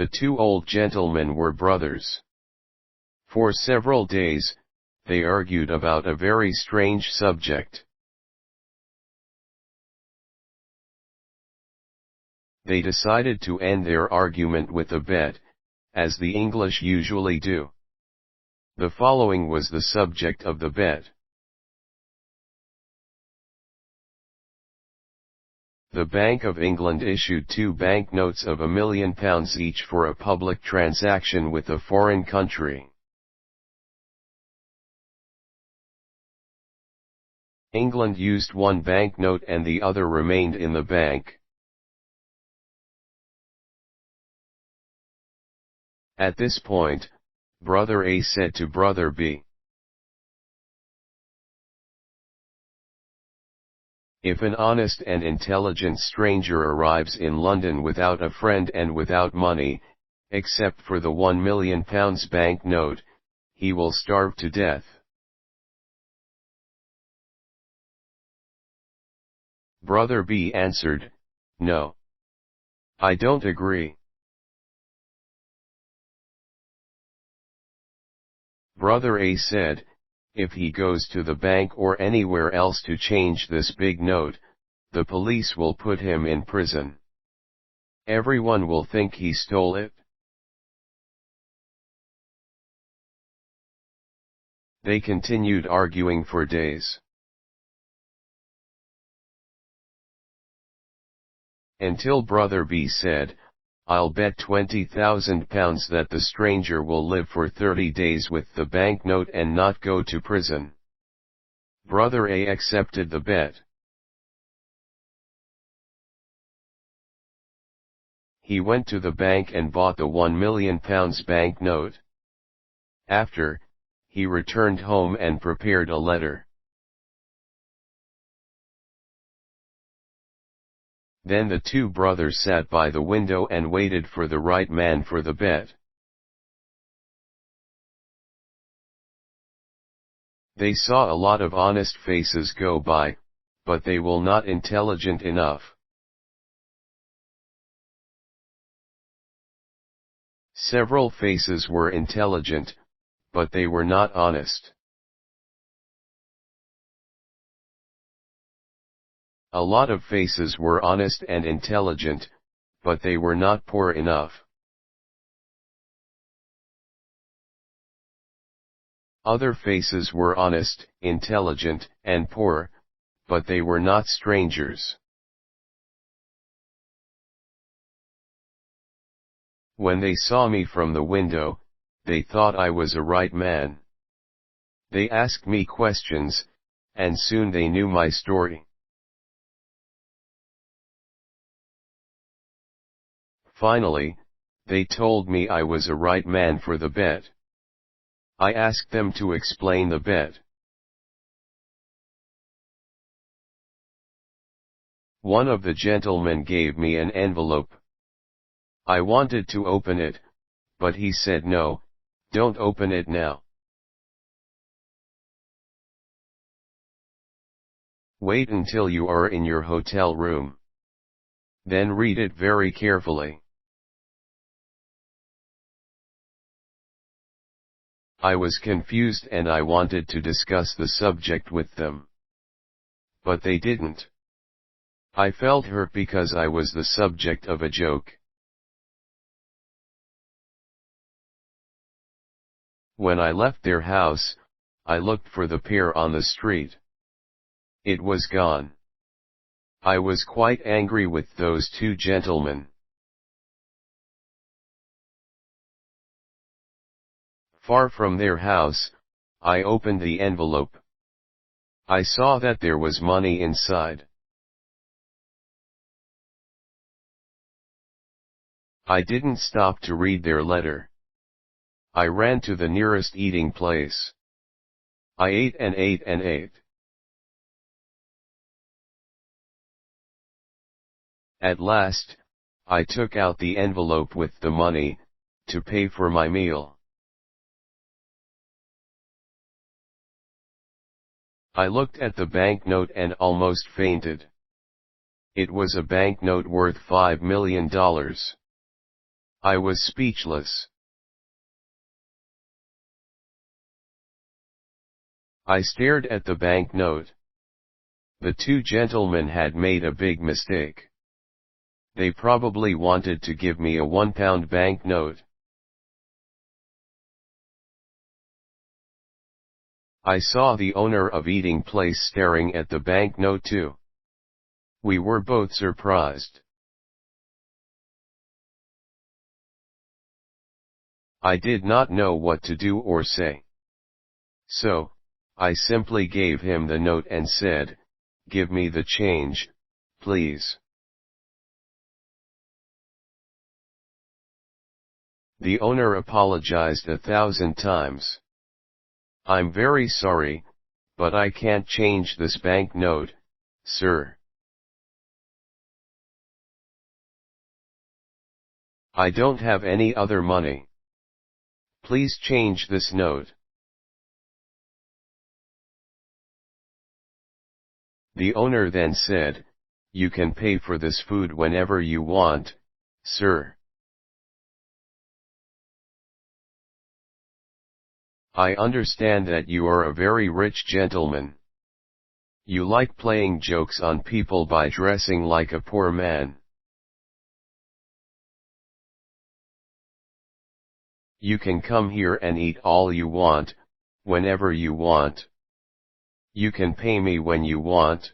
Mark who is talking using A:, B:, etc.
A: The two old gentlemen were brothers. For several days, they argued about a very strange subject. They decided to end their argument with a bet, as the English usually do. The following was the subject of the bet. The Bank of England issued 2 banknotes of £1 million each for a public transaction with a foreign country. England used one banknote and the other remained in the bank. At this point, Brother A said to Brother B, "If an honest and intelligent stranger arrives in London without a friend and without money, except for the £1 million banknote, he will starve to death." Brother B answered, "No. I don't agree." Brother A said, "If he goes to the bank or anywhere else to change this big note, the police will put him in prison. Everyone will think he stole it." They continued arguing for days. Until Brother B said, "I'll bet £20,000 that the stranger will live for 30 days with the banknote and not go to prison." Brother A accepted the bet. He went to the bank and bought the £1 million banknote. After, he returned home and prepared a letter. Then the two brothers sat by the window and waited for the right man for the bet. They saw a lot of honest faces go by, but they were not intelligent enough. Several faces were intelligent, but they were not honest. A lot of faces were honest and intelligent, but they were not poor enough. Other faces were honest, intelligent, and poor, but they were not strangers. When they saw me from the window, they thought I was a right man. They asked me questions, and soon they knew my story. Finally, they told me I was a right man for the bet. I asked them to explain the bet. One of the gentlemen gave me an envelope. I wanted to open it, but he said, "No, don't open it now. Wait until you are in your hotel room. Then read it very carefully." I was confused and I wanted to discuss the subject with them. But they didn't. I felt hurt because I was the subject of a joke. When I left their house, I looked for the pair on the street. It was gone. I was quite angry with those two gentlemen. Far from their house, I opened the envelope. I saw that there was money inside. I didn't stop to read their letter. I ran to the nearest eating place. I ate and ate and ate. At last, I took out the envelope with the money, to pay for my meal. I looked at the banknote and almost fainted. It was a banknote worth $5 million. I was speechless. I stared at the banknote. The two gentlemen had made a big mistake. They probably wanted to give me a £1 banknote. I saw the owner of eating place staring at the banknote too. We were both surprised. I did not know what to do or say. So, I simply gave him the note and said, "Give me the change, please." The owner apologized 1,000 times. "I'm very sorry, but I can't change this banknote, sir. I don't have any other money. Please change this note." The owner then said, "You can pay for this food whenever you want, sir." I understand that you are a very rich gentleman. You like playing jokes on people by dressing like a poor man. You can come here and eat all you want, whenever you want. You can pay me when you want.